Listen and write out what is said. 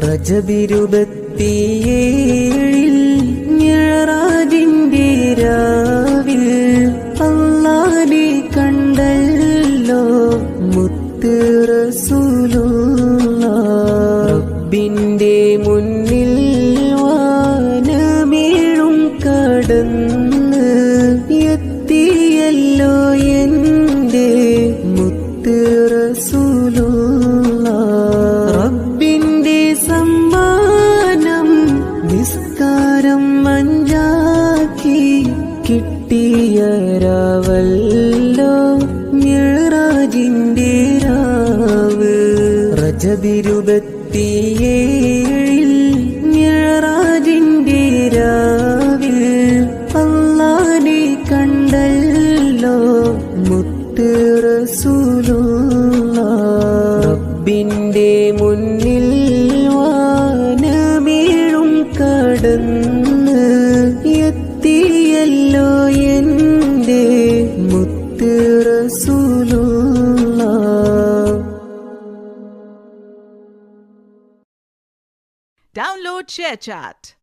റജബിരുപത്തിയേഴിൽ മിഅ്റാജിന്റെ രാവിൽ അല്ലാഹനെ കണ്ടല്ലോ മുത്ത് റസൂലുള്ളാഹ്. റബ്ബിന്റെ മുന്നിൽ വാനമേഴും കടന്ന് എത്തിയല്ലോ എന്റെ മുത്ത് റസൂലുള്ളാഹ്. റബ്ബിന്റെ സമ്മാനം നിസ്കാരം മഞ്ചാക്കി കിട്ടിയ രാവല്ലോ മിഅ്റാജിന്റെ രാവ്. റജബിരുപത്തിയേഴിൽ മിഅ്റാജിന്റെ രാവിൽ അല്ലാഹനെ കണ്ടല്ലോ മുത്ത് റസൂലുള്ളാഹ്. റബ്ബിന്റെ മുന്നിൽ വാനമേഴും കടന്ന് എത്തിയല്ലോ എന്റെ മുത്ത് റസൂലുള്ളാഹ്. Download ShareChat.